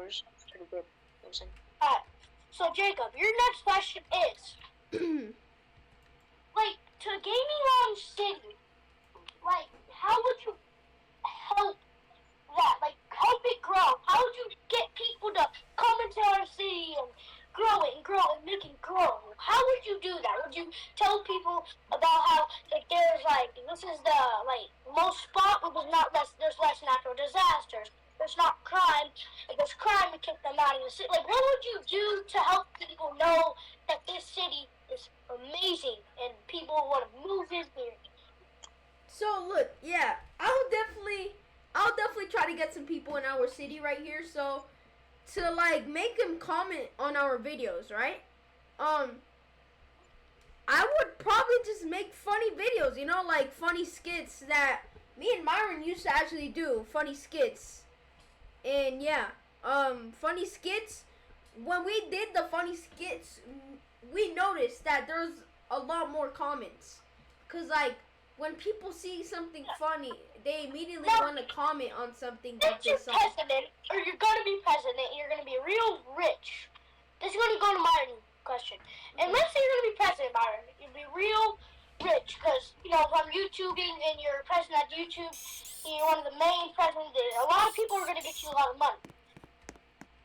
followers. It's pretty good. You know what I'm saying? Alright. So Jacob, your next question is, like, to Gaming Lounge City, like, how would you help that? Like, help it grow? How would you get people to come into our city and grow it and make it grow? How would you do that? Would you tell people about how, like, there's, like, this is the, like, most spot where there's less natural disasters. There's not crime. Like, there's crime to kick them out of the city. Like, what would you do to help people know that this city is amazing and people want to move in here? So look, yeah, I'll definitely try to get some people in our city right here. So to like make them comment on our videos, right? I would probably just make funny videos, you know, like funny skits that me and Myron used to actually do, funny skits. And yeah, funny skits, when we did the funny skits, we noticed that there's a lot more comments. Cause like, when people see something funny, they immediately want to comment on something that they saw. President, or you're going to be president, and you're going to be real rich. This is going to go to Myron question. And let's say you're going to be president, Myron. You'll be real rich, because, you know, from YouTubing, and you're president at YouTube, and you're one of the main presidents, a lot of people are going to get you a lot of money.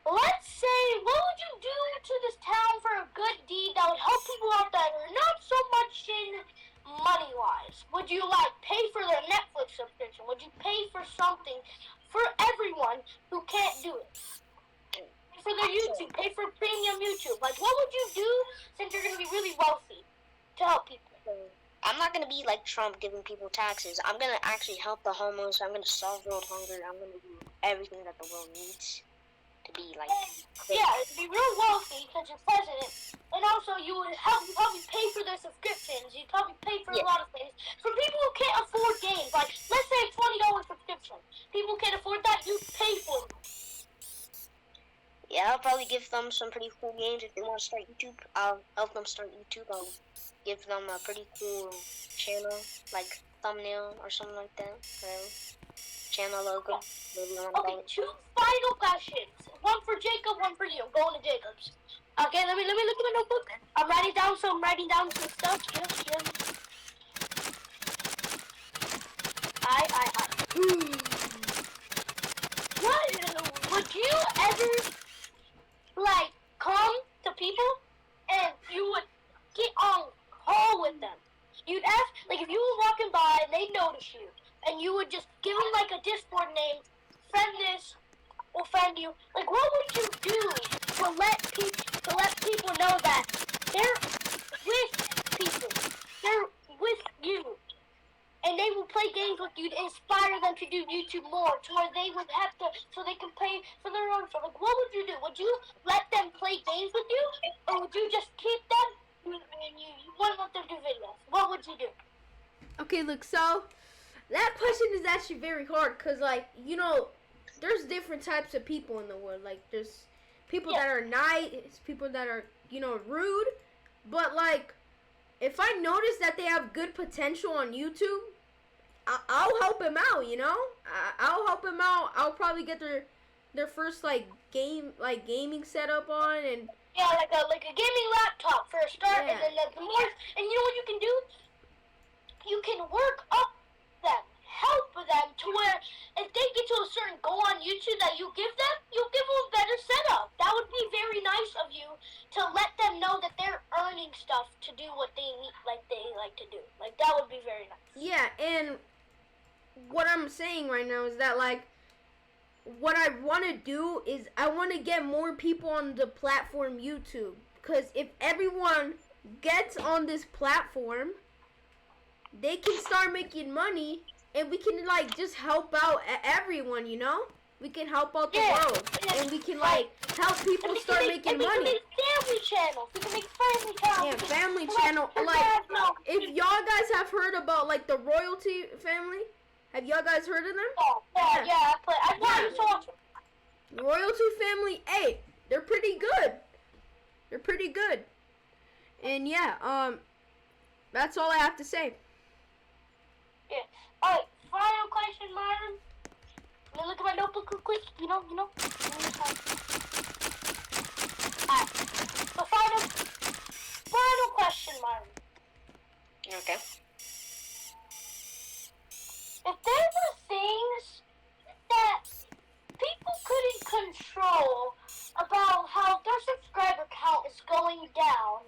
Let's say, what would you do to this town for a good deed that would help people out that are not so much in money-wise? Would you, like, pay for their Netflix subscription? Would you pay for something for everyone who can't do it? For their YouTube, pay for premium YouTube. Like, what would you do since you're going to be really wealthy to help people? I'm not going to be like Trump giving people taxes. I'm going to actually help the homeless. I'm going to solve world hunger. I'm going to do everything that the world needs to be, like... Yeah, to be real wealthy because you're president. And also, you would probably pay for their subscriptions. You'd probably pay for a lot of things. For people who can't afford games, like, let's say a $20 subscription. People can't afford that, you pay for them. Yeah, I'll probably give them some pretty cool games if they want to start YouTube. I'll help them start YouTube. I'll give them a pretty cool channel, like thumbnail or something like that. Channel logo. Okay, 2 final questions. One for Jacob, one for you. I'm going to Jacob's. Okay, let me look at my notebook. I'm writing down some stuff. Yes. What would you ever like come to people and you would get on call with them? You'd ask, like, if you were walking by and they notice you, and you would just give them like a Discord name, friend this, will friend you. Like, what would you do to let people know that they're with people, they're with you, and they will play games with you to inspire them to do YouTube more, to where they would have to, so they can pay for their own stuff. Like, what would you do? Would you let them play games with you, or would you just keep them and you wouldn't let them do videos? What would you do? Okay, look, so that question is actually very hard because, like, you know, there's different types of people in the world. Like, there's people that are nice, people that are, you know, rude. But, like, if I notice that they have good potential on YouTube, I'll help them out, you know? I'll help them out. I'll probably get their first, like, gaming setup on and... Yeah, like a gaming laptop for a start, and then the more... And you know what you can do? You can work up them, help them to where if they get to a certain goal on YouTube that you give them, you'll give them a better setup. That would be very nice of you to let them know that they're earning stuff to do what they need, like they like to do. Like, that would be very nice. Yeah, and what I'm saying right now is that, like, what I want to do is I want to get more people on the platform YouTube. Because if everyone gets on this platform, they can start making money, and we can, like, just help out everyone, you know? We can help out the world, and we can, like, help people start making money. We can make family channels. We can make family channels. Yeah, family channel. Like, if y'all guys have heard about, like, the Royalty family, have y'all guys heard of them? Oh, yeah, I play so often. The Royalty family, hey, they're pretty good. They're pretty good. And yeah, that's all I have to say. Yeah. Alright, final question, Myron. Let me look at my notebook real quick. You know. control about how their subscriber count is going down,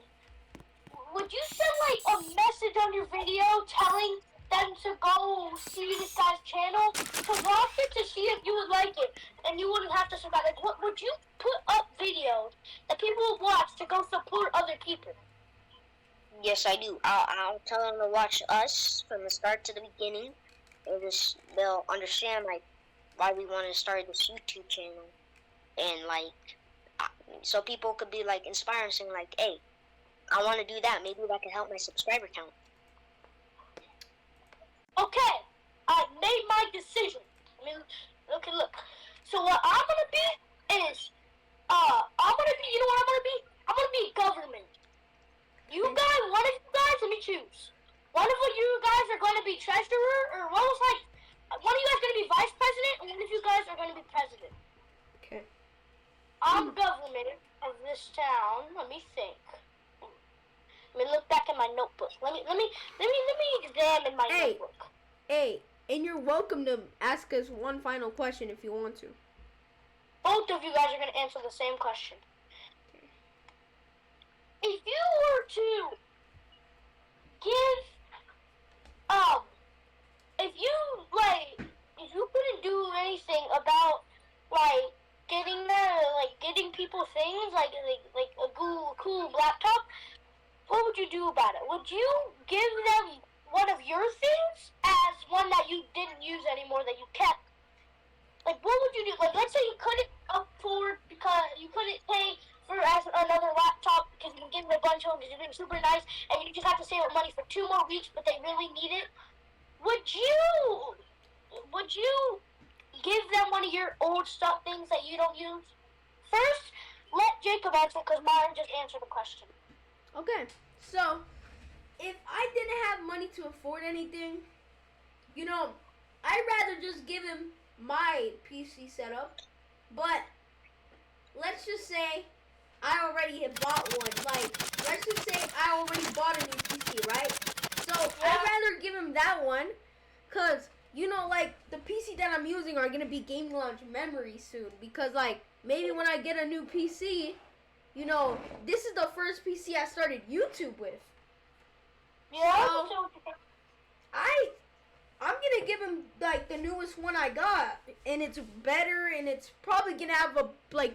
would you send like a message on your video telling them to go see this guy's channel, to watch it, to see if you would like it, and you wouldn't have to subscribe? Like, what would you put up videos that people would watch to go support other people? Yes, I do. I'll tell them to watch us from the start to the beginning. They'll understand like why we want to start this YouTube channel, and like so people could be like inspired and saying like, hey, I want to do that. Maybe that could help my subscriber count. Okay, I made my decision. I mean, okay, look. So what I'm gonna be is, I'm gonna be. You know what I'm gonna be? I'm gonna be government. You guys, one of you guys, let me choose. One of you guys are going to be treasurer, or one was like, one of you guys are going to be vice president, and one of you guys are going to be president. Okay. I'm government of this town. Let me think. Let me look back in my notebook. Let me examine my notebook. Hey, and you're welcome to ask us one final question if you want to. Both of you guys are going to answer the same question. If you were to give, if you couldn't do anything about, like, getting people things, like a cool laptop, what would you do about it? Would you give them one of your things as one that you didn't use anymore that you kept? Like, what would you do? Like, let's say you couldn't afford, because you couldn't pay for another laptop because you can give them a bunch of them because you're being super nice, and you just have to save up money for 2 more weeks, but they really need it. Would you give them one of your old stuff things that you don't use? First, let Jacob answer because Myron just answered the question. Okay, so if I didn't have money to afford anything, I'd rather just give him my PC setup. But let's just say I already had bought one. Like, let's just say I already bought a new PC, right? So I'd rather give him that one, cause like the PC that I'm using are gonna be Game Launch memories soon. Because like maybe when I get a new PC, this is the first PC I started YouTube with. Yeah. So I'm gonna give him like the newest one I got, and it's better, and it's probably gonna have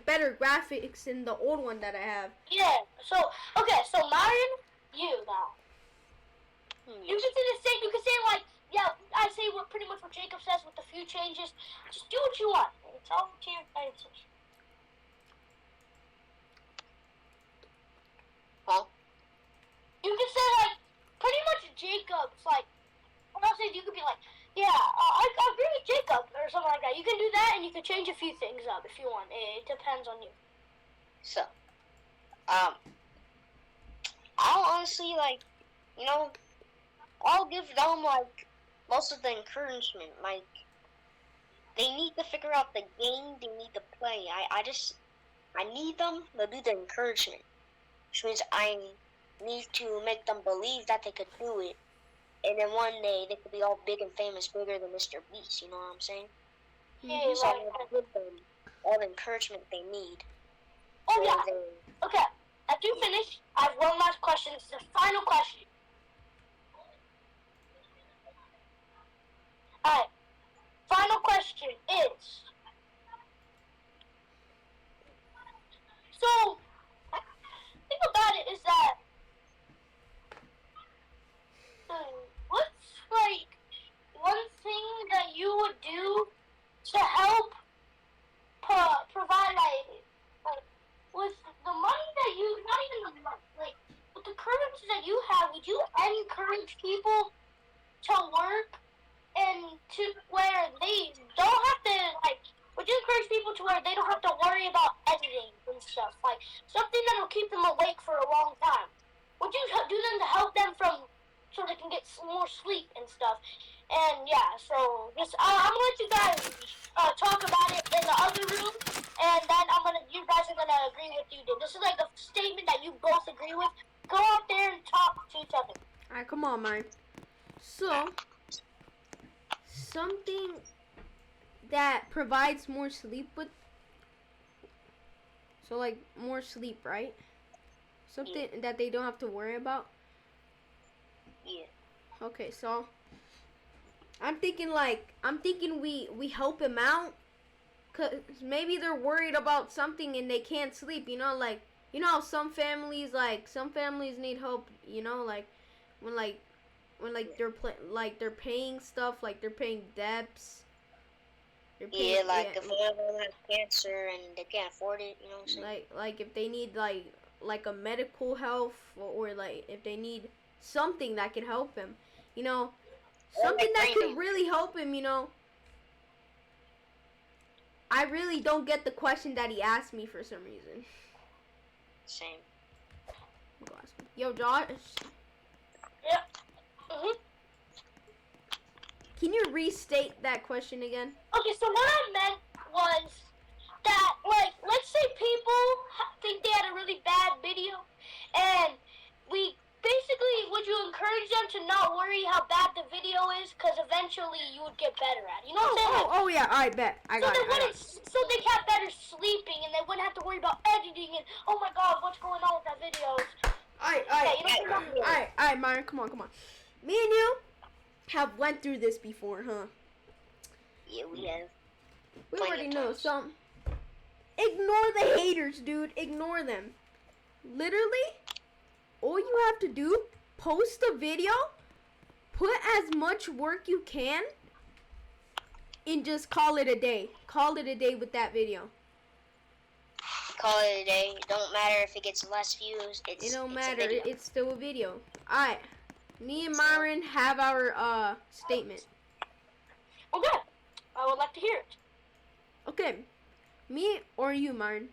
better graphics than the old one that I have. Yeah. So Myron, you now. You can say the same. You can say like, yeah, I say pretty much what Jacob says with a few changes. Just do what you want. It's all to your answers. Huh? You can say like pretty much Jacob's like. What else you could be like, yeah, I agree with Jacob or something like that. You can do that, and you can change a few things up if you want. It depends on you. So, I'll honestly I'll give them like most of the encouragement. Like, they need to figure out the game they need to play. I need them to do the encouragement, which means I need to make them believe that they could do it. And then one day they could be all big and famous, bigger than Mr. Beast. You know what I'm saying? Yeah, so I'm gonna give them all the encouragement they need. Oh yeah. Okay. After you finish, I have one last question. This is the final question. All right. Final question is. So, the thing about it is that. What's like one thing that you would do to help provide like with the money that you, not even the money, like with the currency that you have, would you encourage people to work and to where they don't have to would you encourage people to where they don't have to worry about editing and stuff, like something that will keep them awake for a long time? Would you do them to help them so they can get more sleep and stuff? And yeah, so just I'm gonna let you guys talk about it in the other room, and then you guys are gonna agree with you. This is like a statement that you both agree with. Go out there and talk to each other. All right, come on, Mike. So something that provides more sleep So like more sleep, right? Something that they don't have to worry about. Yeah. Okay, so I'm thinking we help him out, cause maybe they're worried about something and they can't sleep. You know, like how some families need help. You know, like when they're paying stuff, like they're paying debts. Yeah, like if one of them has cancer and they can't afford it, you know what I'm saying? Like if they need like a medical help, or like if they need something that can help him, you know, something that could really help him, you know. I really don't get the question that he asked me for some reason. Same. Yo, Josh. Yeah. Mhm. Can you restate that question again? Okay, so what I meant was that, like, let's say people think they had a really bad video, and would you encourage them to not worry how bad the video is, because eventually you would get better at it. You know what I'm saying? Oh yeah, I bet. So they have better sleeping, and they wouldn't have to worry about editing, and, oh my god, what's going on with that video? Alright, Myron, come on. Me and you have went through this before, huh? Yeah, we have. We already know something. Ignore the haters, dude. Ignore them. Literally, all you have to do, post a video, put as much work you can, and just call it a day. Call it a day with that video. Call it a day. It don't matter if it gets less views. It don't matter. It's still a video. Alright. Me and Myron have our statement. Okay. I would like to hear it. Okay. Me or you, Myron?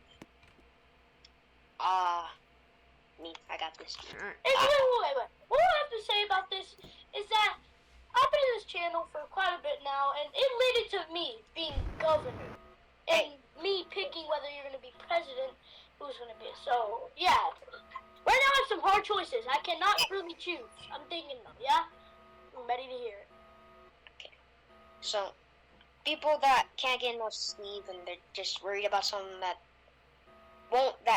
Me. I got this. Alright. Hey, wait. What I have to say about this is that I've been in this channel for quite a bit now, and it led to me being governor. And me picking whether you're going to be president, who's going to be. So, yeah. Right now I have some hard choices. I cannot really choose. I'm thinking though, yeah? I'm ready to hear it. Okay. So, people that can't get enough sleep and they're just worried about something that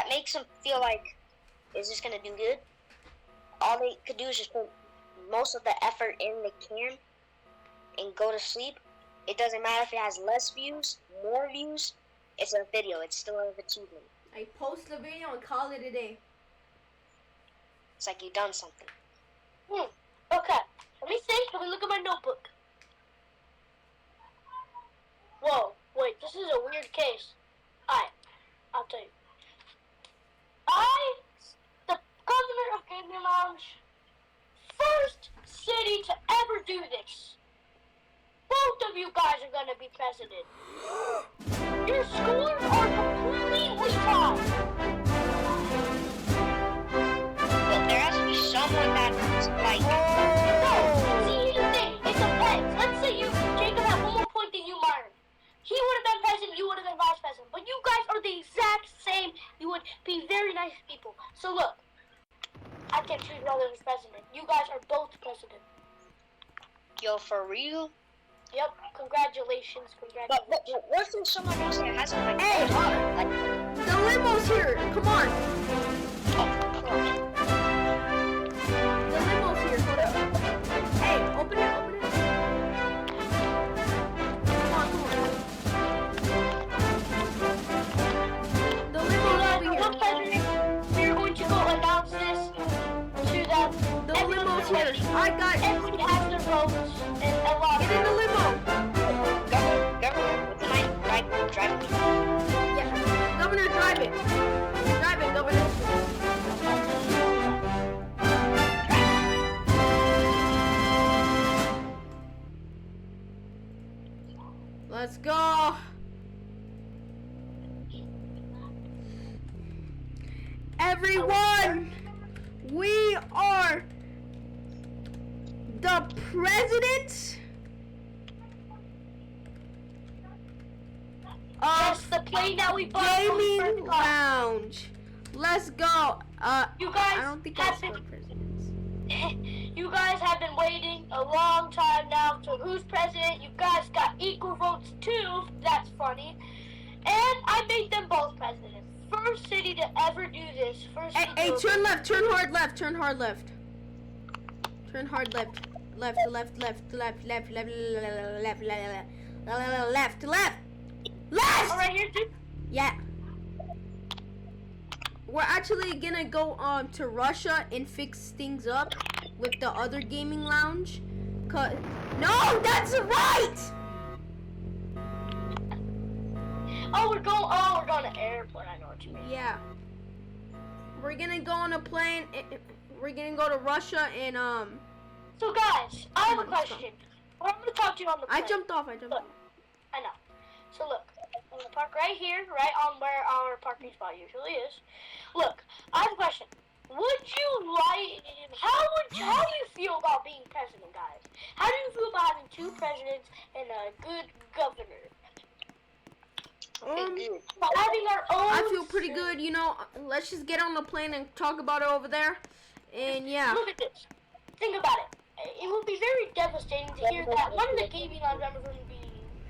makes them feel like, is this gonna do good? All they could do is just put most of the effort in they can and go to sleep. It doesn't matter if it has less views, more views. It's a video. It's still an achievement. I post the video and call it a day. It's like you've done something. Okay. Let me think. Let me look at my notebook. Whoa. Wait. This is a weird case. Alright. I'll tell you. The governor of Gaming Lounge, first city to ever do this. Both of you guys are gonna be president. Your scores are completely tied. But there has to be someone that's like... No, see, here's the thing. It depends. Let's say Jacob had one more point than you, Myron. He would have been president, you would have been vice president. But you guys are the exact same. You would be very nice people. So look, I can't choose one as president. You guys are both president. Yo, for real? Yep, congratulations. But what if someone else that hasn't like... Hey, the limo's here. Come on. The limo's here. Hold up. Hey, open it. Come on. The limo's over here. We're going to go announce this to them. The limo's here. I got it. Everyone has their votes and a lot. Get in the limo. Governor, drive me. Yeah, Governor, drive it. Drive it, Governor. Let's go. Everyone, we are the president That's of the plane that we bought. Gaming Lounge. Let's go. You guys I don't think have that's been, for presidents. you guys have been waiting a long time now to who's president. You guys got equal votes too. That's funny. And I made them both president. First to ever do this, first Hey, turn left, turn hard left, turn hard left. Turn hard left. Left, left, left, left, left, left, left, left, left, left. Left! All right, here, dude. Yeah. We're actually gonna go to Russia and fix things up with the other gaming lounge. No, that's right! We're going to airport. I know what you mean. Yeah. We're gonna go on a plane. We're gonna go to Russia and So guys, I have a question. Well, I'm gonna talk to you on the plane. I jumped off. I know. So look, I'm gonna park right here, right on where our parking spot usually is. Look, I have a question. Would you like? How do you feel about being president, guys? How do you feel about having two presidents and a good governor? Having our own. I feel pretty good. You know, let's just get on the plane and talk about it over there. And yeah. Look at this. Think about it. It would be very devastating to hear that one of the gaming lounge members would be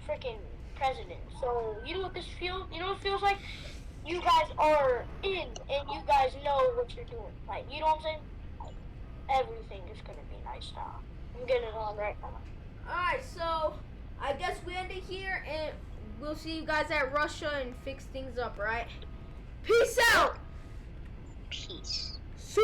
freaking president. So you know what this feels? You know what it feels like? You guys are in, and you guys know what you're doing. Like, you know what I'm saying? Everything is gonna be nice now. I'm getting it on right now. Alright, so I guess we end it here, and we'll see you guys at Russia and fix things up, right? Peace out! Peace. See